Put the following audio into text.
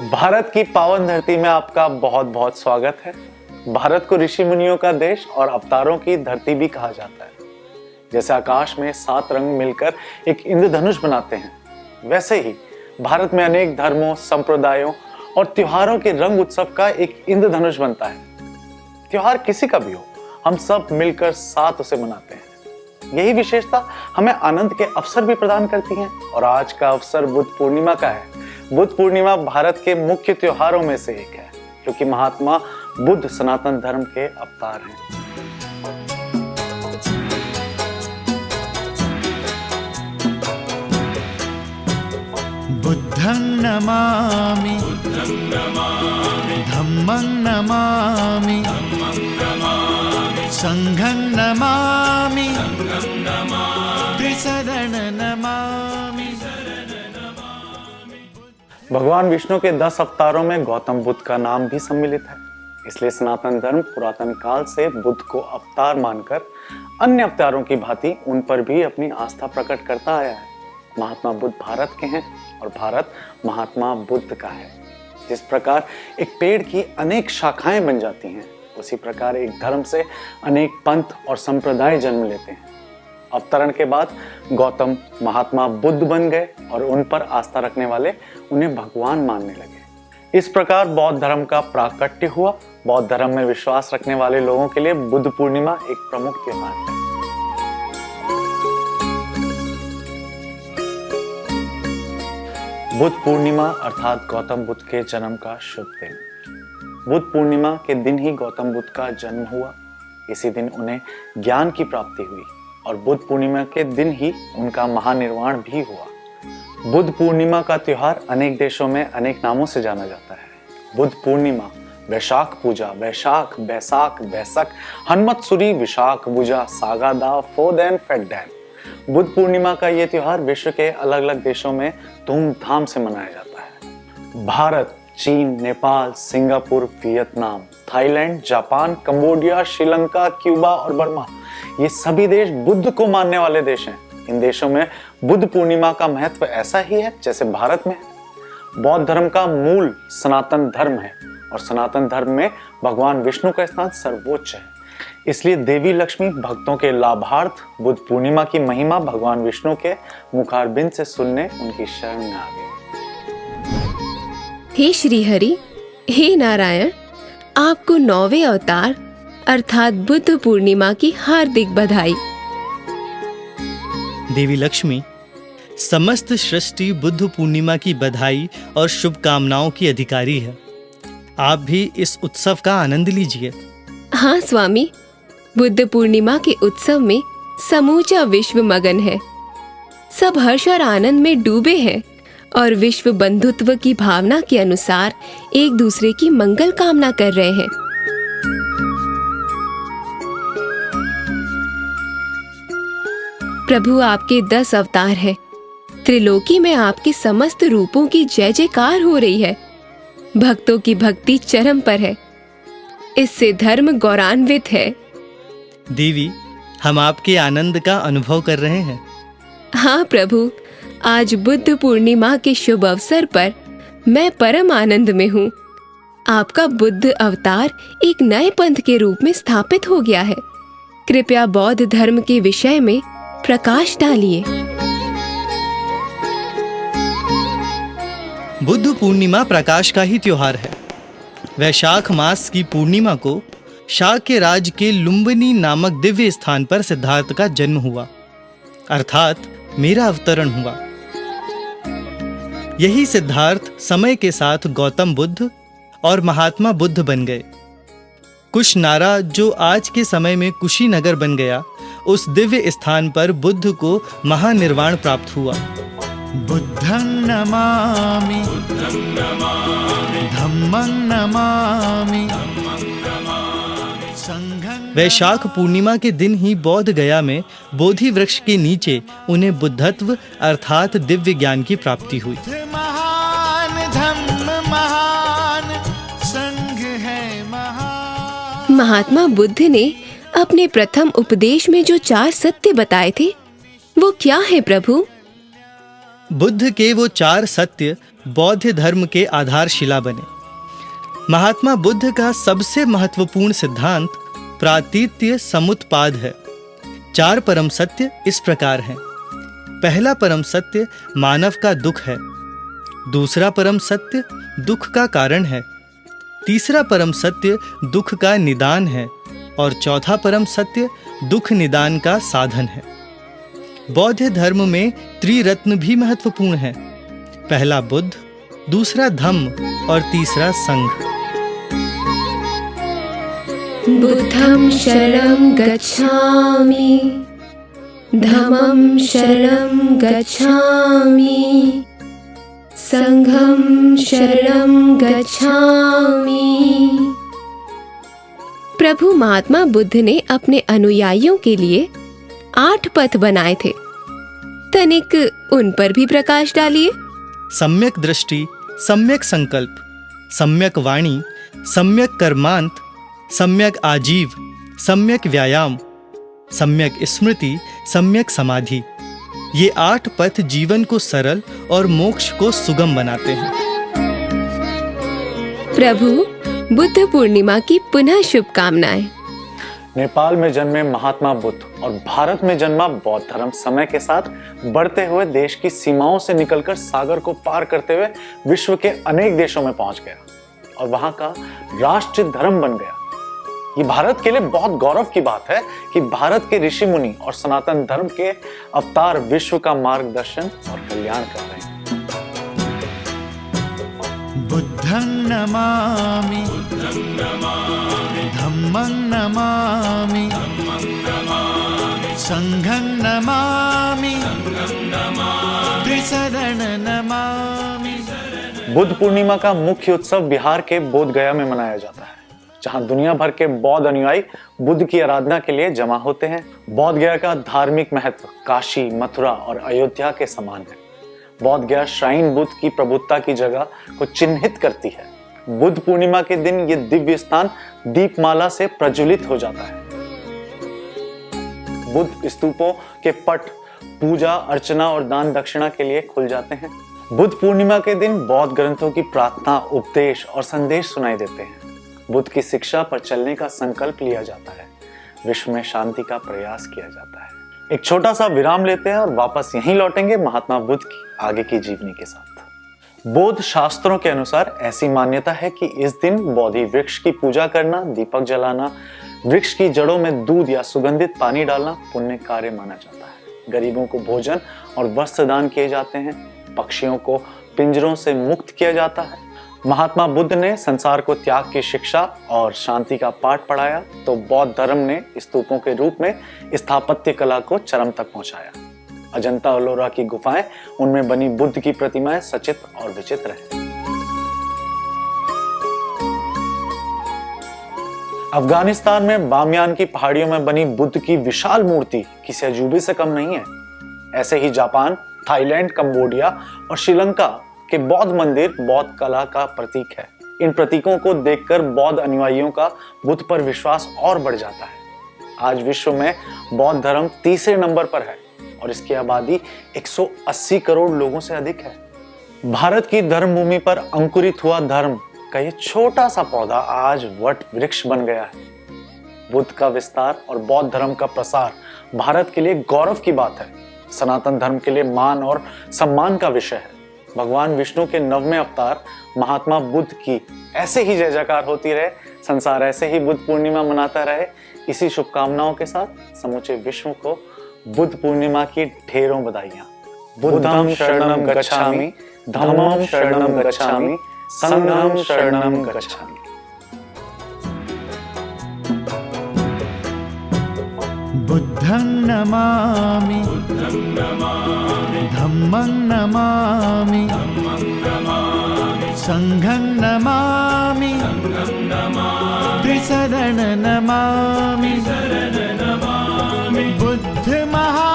भारत की पावन धरती में आपका बहुत बहुत स्वागत है। भारत को ऋषि मुनियों का देश और अवतारों की धरती भी कहा जाता है। जैसे आकाश में 7 रंग मिलकर एक इंद्रधनुष बनाते हैं, वैसे ही भारत में अनेक धर्मों, संप्रदायों और त्योहारों के रंग उत्सव का एक इंद्रधनुष बनता है। त्योहार किसी का भी हो, हम सब मिलकर साथ उसे मनाते हैं। यही विशेषता हमें आनंद के अवसर भी प्रदान करती है। और आज का अवसर बुद्ध पूर्णिमा का है। बुद्ध पूर्णिमा भारत के मुख्य त्योहारों में से एक है, क्योंकि महात्मा बुद्ध सनातन धर्म के अवतार हैं। बुद्धं नमामि धम्मं नमामि संघं नमामि त्रिशरणं नमामि। भगवान विष्णु के 10 अवतारों में गौतम बुद्ध का नाम भी सम्मिलित है। इसलिए सनातन धर्म पुरातन काल से बुद्ध को अवतार मानकर अन्य अवतारों की भांति उन पर भी अपनी आस्था प्रकट करता आया है। महात्मा बुद्ध भारत के हैं और भारत महात्मा बुद्ध का है। जिस प्रकार एक पेड़ की अनेक शाखाएं बन जाती हैं, उसी प्रकार एक धर्म से अनेक पंथ और संप्रदाय जन्म लेते हैं। अवतरण के बाद गौतम महात्मा बुद्ध बन गए और उन पर आस्था रखने वाले उन्हें भगवान मानने लगे। इस प्रकार बौद्ध धर्म का प्राकट्य हुआ। बौद्ध धर्म में विश्वास रखने वाले लोगों के लिए बुद्ध पूर्णिमा एक प्रमुख त्योहार है। बुद्ध पूर्णिमा अर्थात गौतम बुद्ध के जन्म का शुभ दिन। बुद्ध पूर्णिमा के दिन ही गौतम बुद्ध का जन्म हुआ। इसी दिन उन्हें ज्ञान की प्राप्ति हुई और बुद्ध पूर्णिमा के दिन ही उनका महानिर्वाण भी हुआ। बुद्ध पूर्णिमा का त्योहार अनेक देशों में अनेक नामों से जाना जाता है। बुद्ध पूर्णिमा, वैशाख पूजा, वैशाख, बैसाख, बैसक, हनुमत्सुरी, विशाख पूजा, सागादा, फोदेन, फेड्डैन। बुद्ध पूर्णिमा का ये त्योहार विश्व के अलग अलग देशों में धूमधाम से मनाया जाता है। भारत, चीन, Nepal, Singapore, Vietnam, Thailand, Japan, Cambodia, Sri Lanka, Cuba और बर्मा, ये सभी देश बुद्ध को मानने वाले देश हैं। इन देशों में बुद्ध पूर्णिमा का महत्व ऐसा ही है जैसे भारत में है। बौद्ध धर्म का मूल सनातन धर्म है और सनातन धर्म में भगवान विष्णु का स्थान सर्वोच्च है। इसलिए देवी लक्ष्मी भक्तों के लाभार्थ बुद्ध पूर्णिमा की महिमा भगवान विष्णु के मुखारबिंद से सुनने उनकी शरण में आ गई। हे श्री हरि, हे नारायण, आपको 9वें अवतार अर्थात बुद्ध पूर्णिमा की हार्दिक बधाई। देवी लक्ष्मी, समस्त सृष्टि बुद्ध पूर्णिमा की बधाई और शुभकामनाओं की अधिकारी है। आप भी इस उत्सव का आनंद लीजिए। हाँ स्वामी, बुद्ध पूर्णिमा के उत्सव में समूचा विश्व मगन है। सब हर्ष और आनंद में डूबे हैं और विश्व बंधुत्व की भावना के अनुसार एक दूसरे की मंगल कामना कर रहे हैं। प्रभु आपके 10 अवतार हैं। त्रिलोकी में आपके समस्त रूपों की जय जयकार हो रही है। भक्तों की भक्ति चरम पर है। इससे धर्म गौरवान्वित है। देवी, हम आपके आनंद का अनुभव कर रहे हैं। हाँ प्रभु, आज बुद्ध पूर्णिमा के शुभ अवसर पर मैं परम आनंद में हूँ। आपका बुद्ध अवतार एक नए पंथ के रूप में स्थापित हो गया है। कृपया बौद्ध धर्म के विषय में प्रकाश डालिए। बुद्ध पूर्णिमा प्रकाश का ही त्योहार है। वैशाख मास की पूर्णिमा को शाक के राज के लुम्बिनी नामक दिव्य स्थान पर सिद्धार्थ का जन्म हुआ, अर्थात मेरा अवतरण हुआ। यही सिद्धार्थ समय के साथ गौतम बुद्ध और महात्मा बुद्ध बन गए। कुशनारा, जो आज के समय में कुशीनगर बन गया, उस दिव्य स्थान पर बुद्ध को महानिर्वाण प्राप्त हुआ। बुद्धं नमामि धम्मं नमामि संघं। वैशाख पूर्णिमा के दिन ही बोध गया में बोधि वृक्ष के नीचे उन्हें बुद्धत्व अर्थात दिव्य ज्ञान की प्राप्ति हुई। महान धम्म महान संघ है महान। महात्मा बुद्ध ने अपने प्रथम उपदेश में जो 4 सत्य बताए थे, वो क्या है प्रभु? बुद्ध के वो 4 सत्य बौद्ध धर्म के आधारशिला बने। महात्मा बुद्ध का सबसे महत्वपूर्ण सिद्धांत प्रातीत्य समुत्पाद है। 4 परम सत्य इस प्रकार हैं। पहला परम सत्य मानव का दुख है। दूसरा परम सत्य दुख का कारण है। तीसरा परम सत्य दुख का निदान है और चौथा परम सत्य दुख निदान का साधन है। बौद्ध धर्म में त्रिरत्न भी महत्वपूर्ण है। पहला बुद्ध, दूसरा धम्म और तीसरा संघ। बुद्धं शरणं गच्छामि, धम्मं शरणं गच्छामि, संघं शरणं गच्छामि। प्रभु महात्मा बुद्ध ने अपने अनुयायियों के लिए 8 पथ बनाए थे। तनिक उन पर भी प्रकाश डालिए। सम्यक दृष्टि, सम्यक संकल्प, सम्यक वाणी, सम्यक कर्मांत, सम्यक आजीव, सम्यक व्यायाम, सम्यक स्मृति, सम्यक समाधि। ये 8 पथ जीवन को सरल और मोक्ष को सुगम बनाते हैं। प्रभु बुद्ध पूर्णिमा की पुनः शुभकामनाएं। नेपाल में जन्मे महात्मा बुद्ध और भारत में जन्मा बौद्ध धर्म समय के साथ बढ़ते हुए देश की सीमाओं से निकलकर सागर को पार करते हुए विश्व के अनेक देशों में पहुंच गया और वहां का राष्ट्रीय धर्म बन गया। ये भारत के लिए बहुत गौरव की बात है कि भारत के ऋषि मुनि और सनातन धर्म के अवतार विश्व का मार्गदर्शन और कल्याण कर रहे हैं। बुद्धं नमामि, धम्मं नमामि, संघं नमामि, त्रिशरण नमामि। बुद्ध पूर्णिमा का मुख्य उत्सव बिहार के बोध गया में मनाया जाता है, जहां दुनिया भर के बौद्ध अनुयायी बुद्ध की आराधना के लिए जमा होते हैं। बोध गया का धार्मिक महत्व काशी, मथुरा और अयोध्या के समान है। बोध गया श्राइन बुद्ध की प्रभुत्ता की जगह को चिन्हित करती है। बुद्ध पूर्णिमा के दिन ये दिव्य स्थान दीपमाला से प्रज्वलित हो जाता है। बुद्ध स्तूपों के पट पूजा, अर्चना और दान दक्षिणा के लिए खुल जाते हैं। बुद्ध पूर्णिमा के दिन बौद्ध ग्रंथों की प्रार्थना, उपदेश और संदेश सुनाई देते हैं। बुद्ध की शिक्षा पर चलने का संकल्प लिया जाता है। विश्व में शांति का प्रयास किया जाता है। एक छोटा सा विराम लेते हैं और वापस यहीं लौटेंगे महात्मा बुद्ध की आगे की जीवनी के साथ। बौद्ध शास्त्रों के अनुसार ऐसी मान्यता है कि इस दिन बोधि वृक्ष की पूजा करना, दीपक जलाना, वृक्ष की जड़ों में दूध या सुगंधित पानी डालना पुण्य कार्य माना जाता है। गरीबों को भोजन और वस्त्र दान किए जाते हैं। पक्षियों को पिंजरों से मुक्त किया जाता है। महात्मा बुद्ध ने संसार को त्याग की शिक्षा और शांति का पाठ पढ़ाया, तो बौद्ध धर्म ने स्तूपों के रूप में स्थापत्य कला को चरम तक पहुंचाया। अजंता एलोरा की गुफाएं, उनमें बनी बुद्ध की प्रतिमाएं सचित और विचित्र हैं। अफगानिस्तान में बामियान की पहाड़ियों में बनी बुद्ध की विशाल मूर्ति किसी अजूबे से कम नहीं है। ऐसे ही जापान, थाईलैंड, कंबोडिया और श्रीलंका के बौद्ध मंदिर बौद्ध कला का प्रतीक है। इन प्रतीकों को देखकर बौद्ध अनुयायियों का बुद्ध पर विश्वास और बढ़ जाता है। आज विश्व में बौद्ध धर्म 3रे नंबर पर है और इसकी आबादी 180 करोड़ लोगों से अधिक है। भारत की धर्म भूमि पर अंकुरित हुआ धर्म का ये छोटा सा पौधा आज वट वृक्ष बन गया है। बुद्ध का विस्तार और बौद्ध धर्म का प्रसार भारत के लिए गौरव की बात है। सनातन धर्म के लिए मान और सम्मान का विषय है। भगवान विष्णु के 9वें अवतार महात्मा बुद्ध की ऐसे ही जय जयकार होती रहे, संसार ऐसे ही बुद्ध पूर्णिमा मनाता रहे। इसी शुभकामनाओं के साथ समूचे विश्व को बुद्ध पूर्णिमा की ढेरों बधाइयां। बुद्धं शरणं गच्छामि, धम्मं शरणं गच्छामि, संघं शरणं गच्छामि। बुद्धं नमामि, धम्मं नमामि, संघं नमामि, त्रिशरण नमामि। बुद्ध महा